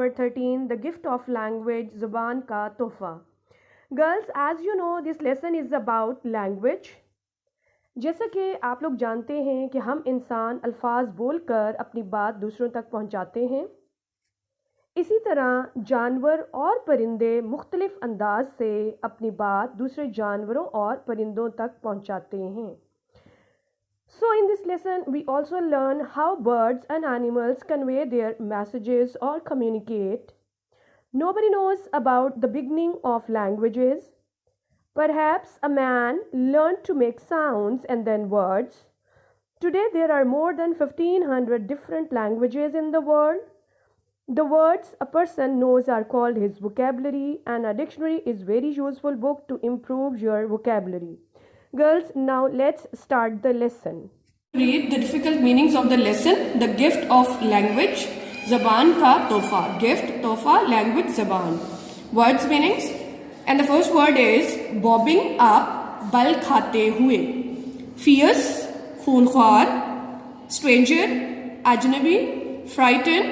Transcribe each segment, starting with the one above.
number 13, The Gift of Language, Zuban Ka Tohfa. Girls, as you know, this lesson is about language. جیسا کہ آپ لوگ جانتے ہیں کہ ہم انسان الفاظ بول کر اپنی بات دوسروں تک پہنچاتے ہیں، اسی طرح جانور اور پرندے مختلف انداز سے اپنی بات دوسرے جانوروں اور پرندوں تک پہنچاتے ہیں۔ So in this lesson, we also learn how birds and animals convey their messages or communicate. Nobody knows about the beginning of languages. Perhaps a man learned to make sounds and then words. Today there are more than 1500 different languages in the world. The words a person knows are called his vocabulary, and a dictionary is a very useful book to improve your vocabulary. Girls, now let's start the lesson. Read the difficult meanings of the lesson. The gift of language, Zuban Ka Tohfa. Gift, Tohfa, language, Zuban. Words meanings. And the first word is bobbing up, bal khate hue. Fierce, khoonkhwar. Stranger, ajnabi. Frightened,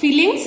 Feelings,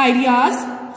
Ideas,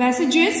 Messages,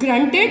Grunted,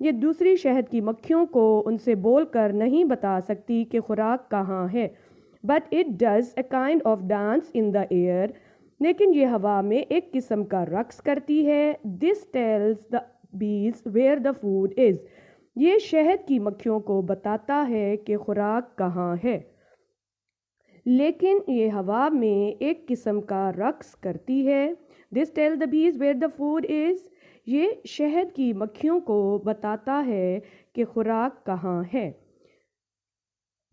یہ دوسری شہد کی مکھیوں کو ان سے بول کر نہیں بتا سکتی کہ خوراک کہاں ہے. But it does a kind of dance in the air. لیکن یہ ہوا میں ایک قسم کا رقص کرتی ہے. This tells the bees where the food is. یہ شہد کی مکھیوں کو بتاتا ہے کہ خوراک کہاں ہے. لیکن یہ ہوا میں ایک قسم کا رقص کرتی ہے. This tell the bees where the food is. یہ شہد کی مکھیوں کو بتاتا ہے کہ خوراک کہاں ہے.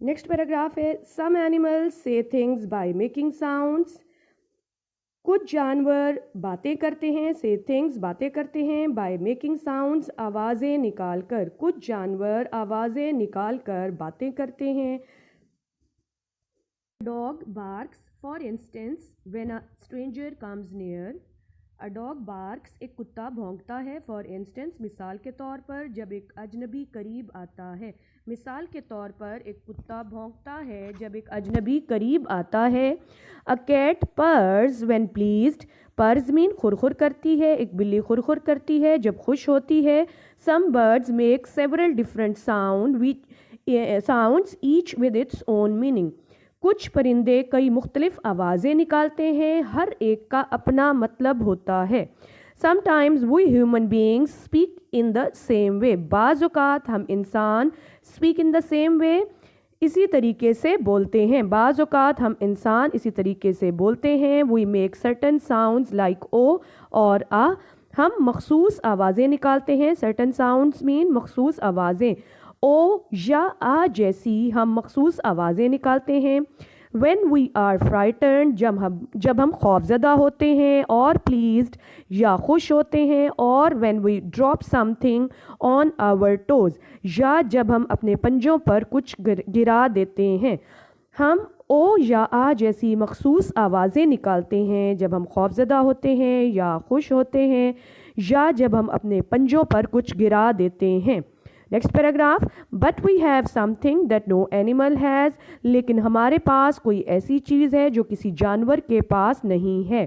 نیکسٹ پیراگراف ہے سم اینیملز سے تھنگس بائی میکنگ ساؤنڈس. کچھ جانور باتیں کرتے ہیں. سے تھنگس باتیں کرتے ہیں. بائی میکنگ ساؤنڈس آوازیں نکال کر. کچھ جانور آوازیں نکال کر باتیں کرتے ہیں. Dog barks, for instance, when a stranger comes near. A dog barks, ایک کتا بھونکتا ہے. For instance, مثال کے طور پر جب ایک اجنبی قریب آتا ہے. مثال کے طور پر ایک کتا بھونکتا ہے جب ایک اجنبی قریب آتا ہے. A cat purrs when pleased. Purrs mean خرخر کرتی ہے. ایک بلی خرخر کرتی ہے جب خوش ہوتی ہے. Some birds make several different sounds, each with its own meaning. کچھ پرندے کئی مختلف آوازیں نکالتے ہیں. ہر ایک کا اپنا مطلب ہوتا ہے. Sometimes we human beings speak in the same way. بعض اوقات ہم انسان speak in the same way اسی طریقے سے بولتے ہیں. بعض اوقات ہم انسان اسی طریقے سے بولتے ہیں. We make certain sounds like O اور A. ہم مخصوص آوازیں نکالتے ہیں. Certain sounds mean مخصوص آوازیں. او یا آ جیسی ہم مخصوص آوازیں نکالتے ہیں. When we are frightened, جب ہم خوفزدہ ہوتے ہیں. اور pleased یا خوش ہوتے ہیں. اور when we drop something on our toes, یا جب ہم اپنے پنجوں پر کچھ گرا دیتے ہیں. ہم او یا آ جیسی مخصوص آوازیں نکالتے ہیں جب ہم خوفزدہ ہوتے ہیں یا خوش ہوتے ہیں یا جب ہم اپنے پنجوں پر کچھ گرا دیتے ہیں. Next paragraph. But we have something that no animal has. لیکن ہمارے پاس کوئی ایسی چیز ہے جو کسی جانور کے پاس نہیں ہے.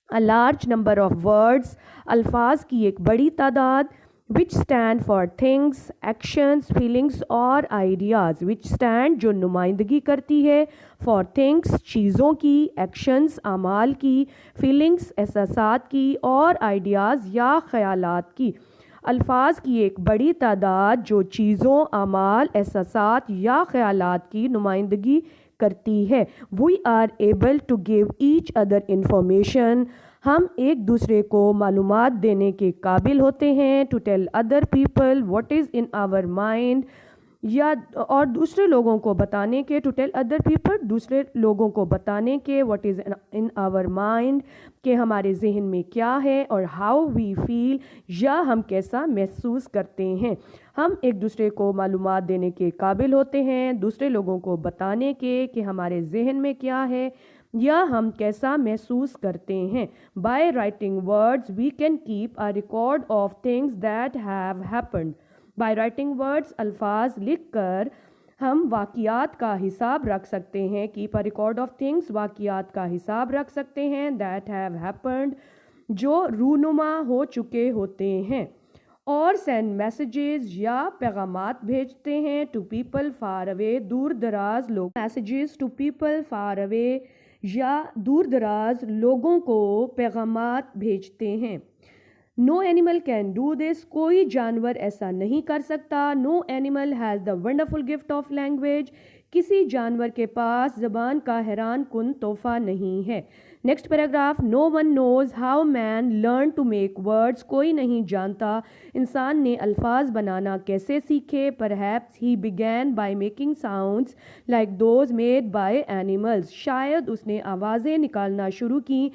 A large number of words. الفاظ کی ایک بڑی تعداد. which stand for things, actions, feelings اور ideas. which stand جو نمائندگی کرتی ہے. for things چیزوں کی. actions اعمال کی. feelings احساسات کی. اور ideas یا خیالات کی. الفاظ کی ایک بڑی تعداد جو چیزوں اعمال احساسات یا خیالات کی نمائندگی کرتی ہے. We are able to give each other information. ہم ایک دوسرے کو معلومات دینے کے قابل ہوتے ہیں. To tell other people what is in our mind. یا اور دوسرے لوگوں کو بتانے کے. To tell other people دوسرے لوگوں کو بتانے کے. What is in our mind کہ ہمارے ذہن میں کیا ہے. اور how we feel یا ہم کیسا محسوس کرتے ہیں. ہم ایک دوسرے کو معلومات دینے کے قابل ہوتے ہیں دوسرے لوگوں کو بتانے کے کہ ہمارے ذہن میں کیا ہے یا ہم کیسا محسوس کرتے ہیں. By writing words we can keep a record of things that have happened. By writing words الفاظ لکھ کر ہم واقعات کا حساب رکھ سکتے ہیں. Keep a record of things واقعات کا حساب رکھ سکتے ہیں. That have happened جو رونما ہو چکے ہوتے ہیں. اور send messages یا پیغامات بھیجتے ہیں. To people far away دور دراز لوگ. Messages to people far away یا دور دراز لوگوں کو پیغامات بھیجتے ہیں. No animal can do this. کوئی جانور ایسا نہیں کر سکتا. No animal has the wonderful gift of language. کسی جانور کے پاس زبان کا حیران کن تحفہ نہیں ہے. Next paragraph. No one knows how man learned to make words. کوئی نہیں جانتا انسان نے الفاظ بنانا کیسے سیکھے. Perhaps he began by making sounds like those made by animals. شاید اس نے آوازیں نکالنا شروع کی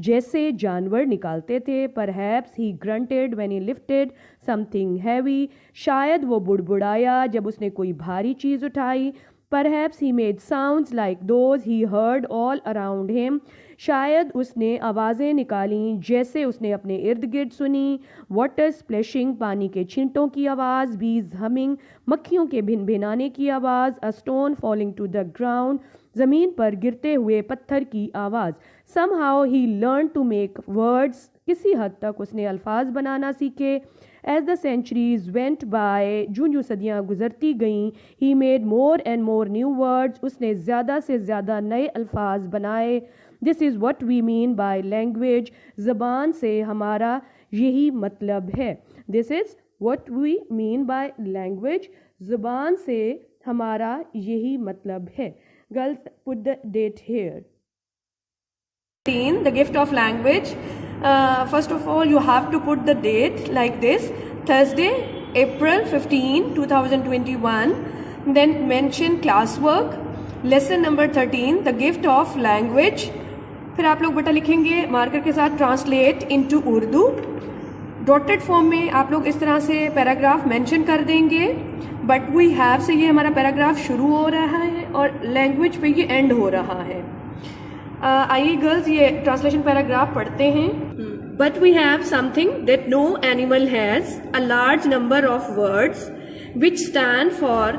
جیسے جانور نکالتے تھے. Perhaps he grunted when he lifted something heavy. شاید وہ بڑبڑایا جب اس نے کوئی بھاری چیز اٹھائی. Perhaps he made sounds like those he heard all around him. شاید اس نے آوازیں نکالیں جیسے اس نے اپنے ارد گرد سنی. Water splashing پانی کے چھینٹوں کی آواز. Bees humming مکھیوں کے بھن بھنانے کی آواز. A stone falling to the ground زمین پر گرتے ہوئے پتھر کی آواز. Somehow he learned to make words کسی حد تک اس نے الفاظ بنانا سیکھے. As the centuries went by, جو صدیاں گزرتی گئیں, he made more and more new words, اس نے زیادہ سے زیادہ نئے الفاظ بنائے. This is what we mean by language, زبان سے ہمارا یہی مطلب ہے. This is what we mean by language, زبان سے ہمارا یہی مطلب ہے. Girls, put the date here. The gift of language. First of all, you have to put the date like this: Thursday, April 15, 2021. Then mention classwork, lesson number 13, the gift of language. پھر آپ لوگ بیٹا لکھیں گے marker کے ساتھ translate into Urdu. Dotted form میں آپ لوگ اس طرح سے پیراگراف مینشن کر دیں گے. بٹ وی ہیو سے یہ ہمارا پیراگراف شروع ہو رہا ہے اور لینگویج پہ یہ اینڈ ہو رہا ہے. آئیے گرلز یہ ٹرانسلیشن پیراگراف پڑھتے ہیں. But we have something that no animal has a large number of words which stand for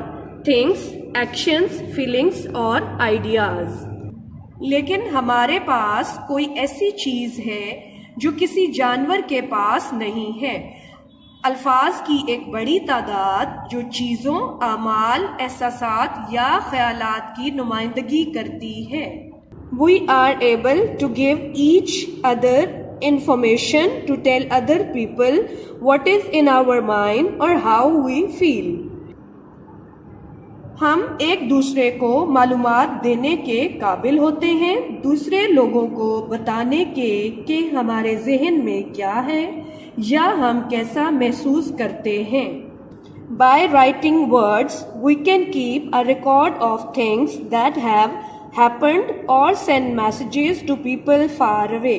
things, actions, feelings اور آئیڈیاز. لیکن ہمارے پاس کوئی ایسی چیز ہے جو کسی جانور کے پاس نہیں ہے. الفاظ کی ایک بڑی تعداد جو چیزوں, اعمال, احساسات یا خیالات کی نمائندگی کرتی ہے. We are able to give each other information to tell other people what is in our mind or how we feel. ہم ایک دوسرے کو معلومات دینے کے قابل ہوتے ہیں, دوسرے لوگوں کو بتانے کے کہ ہمارے ذہن میں کیا ہے یا ہم کیسا محسوس کرتے ہیں. By writing words, we can keep a record of things that have happened or send messages to people far away.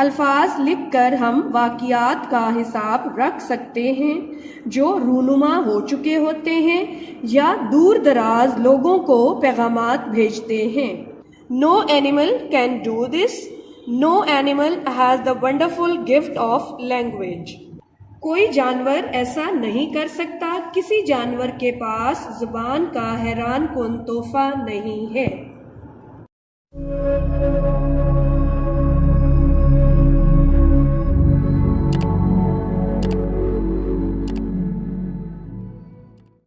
الفاظ لکھ کر ہم واقعات کا حساب رکھ سکتے ہیں جو رونما ہو چکے ہوتے ہیں یا دور دراز لوگوں کو پیغامات بھیجتے ہیں. No animal can do this. No animal has the wonderful gift of language. کوئی جانور ایسا نہیں کر سکتا, کسی جانور کے پاس زبان کا حیران کن تحفہ نہیں ہے.